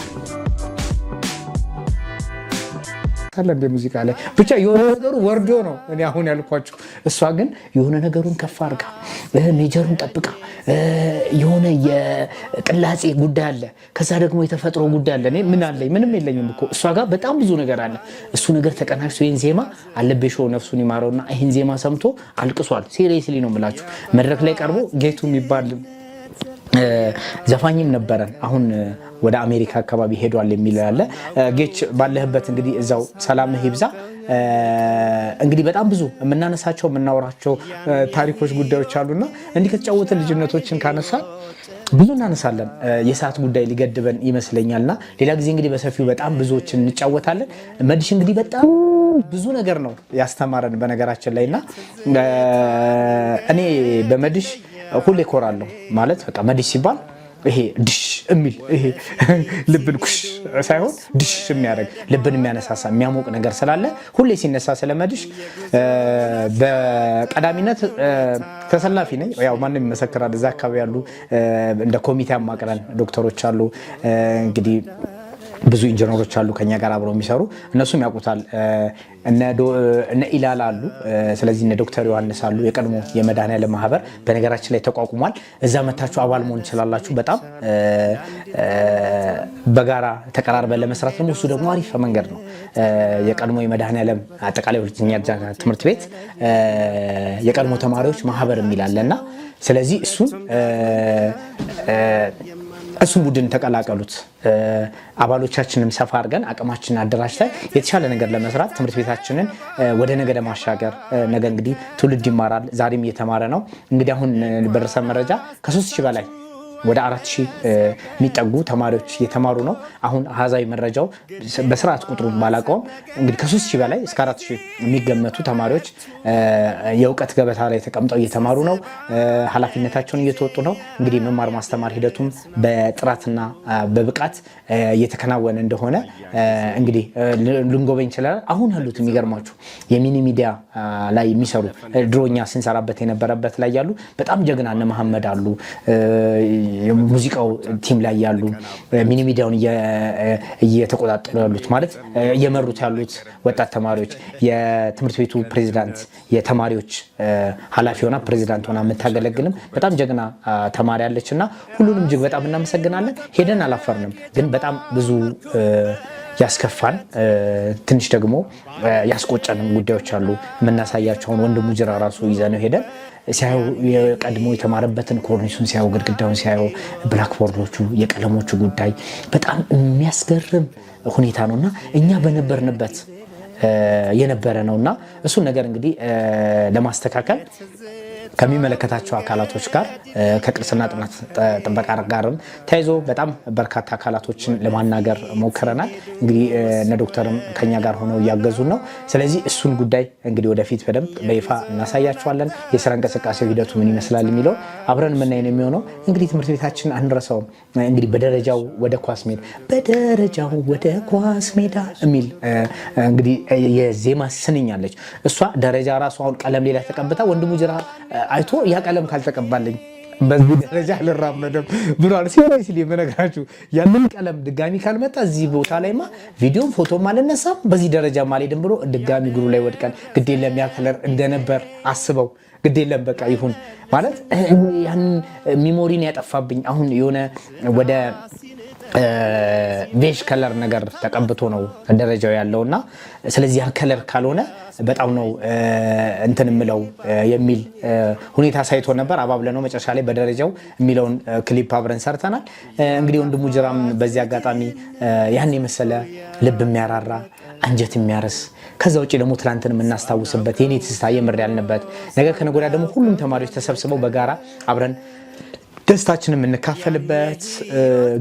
ታለም በሙዚቃ ላይ ብቻ የሆነ ነገሩ ወርዶ ነው እኔ አሁን ያልኳችሁ እሷ ግን የሆነ ነገሩን ከፍ አድርጋ ሜጀሩን ጠብቃ የሆነ የቅላጼ ጉዳይ አለ ከዛ ደግሞ የተፈጥሮ ጉዳይ አለ እኔ ምን አለኝ ምንም የለኝም እኮ እሷ ጋር በጣም ብዙ ነገር አለ እሱ ነገር ተቀናጅቶ ይሄን ዜማ አለበሾ ነፍሱን ይማረውና ይሄን ዜማ ሰምቶ አልቅሷል ሲሪየስሊ ነው የምላችሁ መድረክ ላይ ቀርቦ ጌቱ የሚባል ዘፋኝም ነበረን አሁን ወደ አሜሪካ አካባቢ ሄዷል የሚል ያለ ጌች ባለህበት እንግዲህ እዛው ሰላምህ ይብዛ እንግዲህ በጣም ብዙ የምናነሳቸው የምናወራቸው ታሪኮች ጉዳዮች አሉና እንዲህ ከተጫወተ ልጅነቶችን ካነሳ ብዙ እናነሳለን የሰዓት ጉዳይ ሊገድበን ይመስለኛልና ሌላ ጊዜ እንግዲህ በሰፊው በጣም ብዙዎችን እንጫወታለን መድሽ እንግዲህ በጣም ብዙ ነገር ነው ያስተማረን በነገራችን ላይና እኔ በመድሽ ሁሌ ኮራለሁ ማለት በቃ መድሽ ሲባል ይሄ ድሽ የሚል ይሄ ልብን ኩሽ ሳይሆን ድሽ የሚያደርግ ልብን የሚያነሳሳ የሚያሞቅ ነገር ስላለ ሁሌ ሲነሳ ስለመድሽ በቀዳሚነት ተሰላፊ ነኝ ያው ማንንም ይመሰክራል እዛ አካባቢ ያሉ እንደ ኮሚቴ አማቅረን ዶክተሮች አሉ እንግዲህ ብዙ ኢንጂነሮች አሉ ከኛ ጋር አብረው የሚሰሩ እነሱም ያውቁታል እነ ኢላላ አሉ ስለዚህ እነ ዶክተር ዮሐንስ አሉ የቀድሞ የመድኃኒዓለም ማህበር በነገራችን ላይ ተቋቁሟል እዛ መታችሁ አባል መሆን ይችላላችሁ በጣም በጋራ ተቀራርበን ለመስራት ነው እሱ ደግሞ አሪፍ መንገድ ነው የቀድሞ የመድኃኒዓለም አጠቃላይ ሁለተኛ ደረጃ ትምህርት ቤት የቀድሞ ተማሪዎች ማህበር የሚላለና ስለዚህ እሱን ቡድን ተቀላቀሉት አባሎቻችንም ሰፋ አድርገን አቅማችንን አደራጅተን የተሻለ ነገር ለመስራት ትምህርት ቤታችንን ወደ ነገ ለማሻገር ነገ እንግዲህ ትውልድ ይማራል ዛሬም እየተማረ ነው እንግዲህ አሁን በደረሰ መረጃ ከ3000 በላይ ወደ 4000 የሚጠጉ ተማሪዎች እየተማሩ ነው አሁን አሃዛዊ መረጃው በስርዓት ቁጥሩን ባላቀውም እንግዲህ ከ3000 በላይ እስከ 4000 የሚገመቱ ተማሪዎች የእውቀት ገበታ ላይ ተቀምጠው እየተማሩ ነው ኃላፊነታቸውን እየተወጡ ነው እንግዲህ መማር ማስተማር ሂደቱም በጥራትና በብቃት እየተከናወነ እንደሆነ እንግዲህ ልንጎበኝ ይችላል አሁን ያሉት የሚገርማችሁ የሚኒ ሚዲያ ላይ የሚሰሩ ድሮኛ ስንሰራበት የነበረበት ላይ ያሉ በጣም ጀግና እነ መሐመድ አሉ የሙዚቃው ቲም ላይ ያሉ ሚኒ ሚዲያውን እየተቆጣጠሩ ያሉት ማለት እየመሩት ያሉት ወጣት ተማሪዎች የትምህርት ቤቱ ፕሬዝዳንት የተማሪዎች ኃላፊ ሆና ፕሬዝዳንት ሆና የምታገለግልም በጣም ጀግና ተማሪ አለችና ሁሉንም እጅግ በጣም እናመሰግናለን ሄደን አላፈርንም ግን በጣም ብዙ ያስከፋን ትንሽ ደግሞ ያስቆጨንም ጉዳዮች አሉ የምናሳያቸውን ወንድሙ ጅራ ራሱ ይዘነው ሄደን ሲያዩ የቀድሞ የተማረበትን ኮርኒሱን ሲያዩ ግድግዳውን ሲያዩ ብላክቦርዶቹ የቀለሞቹ ጉዳይ በጣም የሚያስገርም ሁኔታ ነውና እኛ በነበርንበት የነበረ ነውና እሱ ነገር እንግዲህ ለማስተካከል ከሚመለከታቸው አካላቶች ጋር ከቅርስና ጥበቃ ጋርም ተይዞ በጣም በርካታ አካላቶችን ለማናገር ሞክረናል እንግዲህ እነ ዶክተርም ከኛ ጋር ሆነው እያገዙን ነው ስለዚህ እሱን ጉዳይ እንግዲህ ወደፊት በደንብ በይፋ እናሳያቸዋለን የስራ እንቅስቃሴው ሂደቱ ምን ይመስላል የሚለው አብረን ምን ነው የሚሆነው እንግዲህ ትምህርት ቤታችን አንረሳውም እንግዲህ በደረጃው ወደ ኳስ ሜዳ የሚል እንግዲህ የዜማ ስንኛለች እሷ ደረጃ ራሱ አሁን ቀለም ሌላ ተቀብታ ወንድሙ ጅራ አይቶ ያ ቀለም ካልተቀባልኝ በዚህ ደረጃ አልራመደም ብሏል። ሲሪየስሊ የምነግራችሁ ያንን ቀለም ድጋሚ ካልመጣ እዚህ ቦታ ላይማ ቪዲዮም ፎቶም አልነሳም በዚህ ደረጃ አልሄድም ብሎ ድጋሚ እግሩ ላይ ወድቀን ግድ የለም ያ ከለር እንደነበር አስበው ግድ የለም በቃ ይሁን ማለት ያንን ሚሞሪን ያጠፋብኝ አሁን የሆነ ወደ ቬጅ ከለር ነገር ተቀብቶ ነው ደረጃው ያለውና ስለዚህ ያ ከለር ካልሆነ በጣም ነው እንትን ምለው የሚል ሁኔታ ሳይቶ ነበር አባብለ ነው መጨረሻ ላይ በደረጃው የሚለውን ክሊፕ አብረን ሰርተናል። እንግዲህ ወንድሙ ጅራም በዚህ አጋጣሚ ያን የመሰለ ልብ የሚያራራ አንጀት የሚያርስ ከዛ ውጪ ደግሞ ትላንትን የምናስታውስበት የኔ ትስታ የምር ያልንበት ነገር ከነገ ደግሞ ሁሉም ተማሪዎች ተሰብስበው በጋራ አብረን ደስታችንን የምንካፈልበት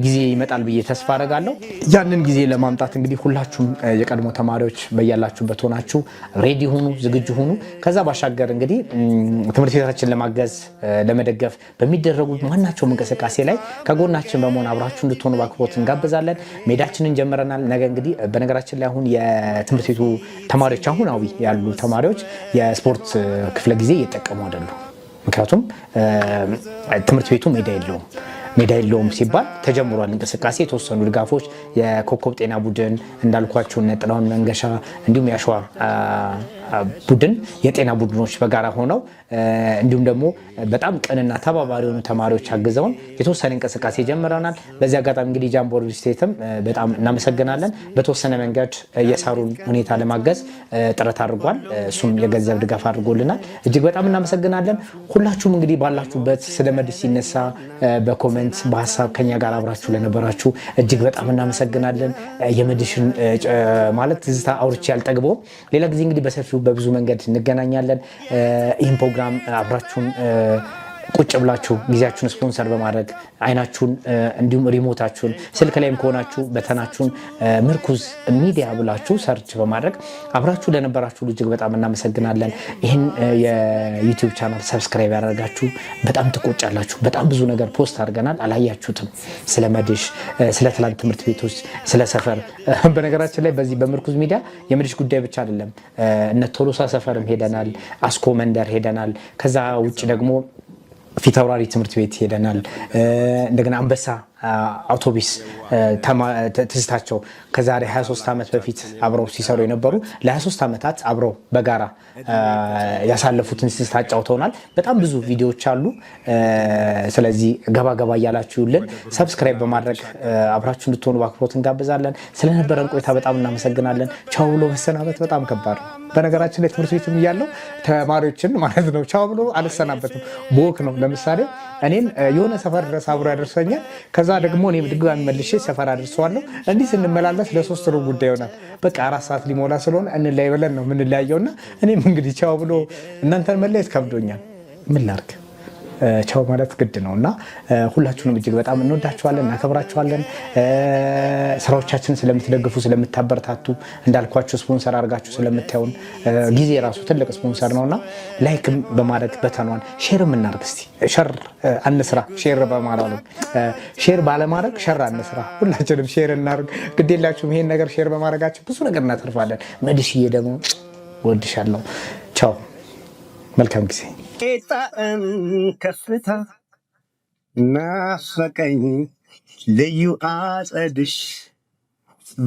ጊዜ ይመጣል ብዬ ተስፋ አደርጋለሁ። ያንን ጊዜ ለማምጣት እንግዲህ ሁላችሁም የቀድሞ ተማሪዎች በያላችሁበት ሆናችሁ ሬዲ ሆኑ፣ ዝግጁ ሆኑ። ከዛ ባሻገር እንግዲህ ትምህርት ቤታችን ለማገዝ ለመደገፍ በሚደረጉ ማናቸውም እንቅስቃሴ ላይ ከጎናችን በመሆን አብራችሁ እንድትሆኑ በአክብሮት እንጋብዛለን። ሜዳችንን ጀምረናል። ነገ እንግዲህ በነገራችን ላይ አሁን የትምህርት ቤቱ ተማሪዎች አሁናዊ ያሉ ተማሪዎች የስፖርት ክፍለ ጊዜ እየተጠቀሙ አይደሉም። ምክንያቱም ትምህርት ቤቱ ሜዳ የለውም ሲባል ተጀምሯል እንቅስቃሴ የተወሰኑ ድጋፎች የኮከብ ጤና ቡድን እንዳልኳችሁ ነጥላውን መንገሻ እንዲሁም ያሸዋ ቡድን የጤና ቡድኖች በጋራ ሆነው እንዲሁም ደግሞ በጣም ቅንና ተባባሪ የሆኑ ተማሪዎች አግዘውን የተወሰነ እንቅስቃሴ ጀምረናል። በዚህ አጋጣሚ እንግዲህ ጃምቦ ሪል ስቴትም በጣም እናመሰግናለን። በተወሰነ መንገድ የሳሩን ሁኔታ ለማገዝ ጥረት አድርጓል። እሱም የገንዘብ ድጋፍ አድርጎልናል። እጅግ በጣም እናመሰግናለን። ሁላችሁም እንግዲህ ባላችሁበት ስለ መድሽ ሲነሳ በኮሜንት በሀሳብ ከኛ ጋር አብራችሁ ለነበራችሁ እጅግ በጣም እናመሰግናለን። የመድሽን ማለት ትዝታ አውርቼ ያልጠግበው ሌላ ጊዜ እንግዲህ በሰፊው በብዙ መንገድ እንገናኛለን። ይህን ፕሮግራም አብራችሁን ቁጭ ብላችሁ ጊዜያችሁን ስፖንሰር በማድረግ አይናችሁን እንዲሁም ሪሞታችሁን ስልክ ላይም ከሆናችሁ በተናችሁን ምርኩዝ ሚዲያ ብላችሁ ሰርች በማድረግ አብራችሁ ለነበራችሁ እጅግ በጣም እናመሰግናለን። ይህን የዩቲዩብ ቻናል ሰብስክራይብ ያደርጋችሁ በጣም ትቆጫላችሁ። በጣም ብዙ ነገር ፖስት አድርገናል፣ አላያችሁትም። ስለ መድሽ፣ ስለ ትላንት ትምህርት ቤቶች፣ ስለ ሰፈር። በነገራችን ላይ በዚህ በምርኩዝ ሚዲያ የመድሽ ጉዳይ ብቻ አይደለም፣ እነ ቶሎሳ ሰፈርም ሄደናል፣ አስኮ መንደር ሄደናል። ከዛ ውጭ ደግሞ ፊት አውራሪ ትምህርት ቤት ሄደናል። እንደገና አንበሳ አውቶቡስ ትዝታቸው ከዛሬ 23 ዓመት በፊት አብረው ሲሰሩ የነበሩ ለ23 ዓመታት አብረው በጋራ ያሳለፉትን ትዝታ አጫውተውናል። በጣም ብዙ ቪዲዮዎች አሉ። ስለዚህ ገባ ገባ እያላችሁልን ሰብስክራይብ በማድረግ አብራችሁ እንድትሆኑ በአክብሮት እንጋብዛለን። ስለነበረን ቆይታ በጣም እናመሰግናለን። ቻው ብሎ መሰናበት በጣም ከባድ ነው። በነገራችን ላይ ትምህርት ቤትም እያለው ተማሪዎችን ማለት ነው ቻው ብሎ አልሰናበትም። ቦክ ነው። ለምሳሌ እኔን የሆነ ሰፈር ድረስ አብሮ ያደርሰኛል። ከዛ ደግሞ እኔ ድጋሚ መልሼ ሰፈር አደርሰዋለሁ። እንዲህ ስንመላለስ ለሶስት ሩብ ጉዳይ ይሆናል። በቃ 4 ሰዓት ሊሞላ ስለሆነ እንለያይ ብለን ነው የምንለያየውና እኔም እንግዲህ ቻው ብሎ እናንተን መለየት ከብዶኛል። ምን ላድርግ? ቻው ማለት ግድ ነውና ሁላችሁንም እጅግ በጣም እንወዳችኋለን፣ እናከብራችኋለን። ስራዎቻችንን ስለምትደግፉ ስለምታበረታቱ፣ እንዳልኳችሁ ስፖንሰር አድርጋችሁ ስለምታዩን ጊዜ ራሱ ትልቅ ስፖንሰር ነውና ላይክም በማድረግ በተኗን ሼርም እናድርግ። እስቲ ሸር አንስራ። ሼር በማድረግ ሼር ባለማድረግ ሸር አንስራ። ሁላችንም ሼር እናድርግ። ግዴላችሁም ይሄን ነገር ሼር በማድረጋችሁ ብዙ ነገር እናተርፋለን። መድሽዬ ደግሞ ወድሻለሁ። ቻው፣ መልካም ጊዜ። ጣዕም ከፍታ ናፈቀኝ ልዩ አጸድሽ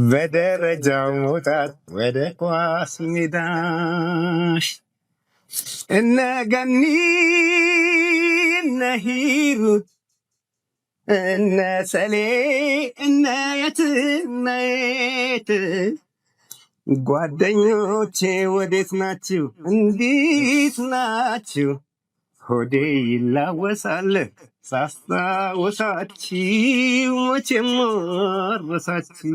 በደረጃ መውጣት ወደ ኳስ ሜዳሽ እነ ገኒ እነ ሂሩት እነ ሰሌ እነ የትናየት ጓደኞቼ ወዴት ናችሁ? እንዴት ናችሁ? ሆዴ ይላወሳል ሳስታውሳችሁ መቼም ረሳችሁ።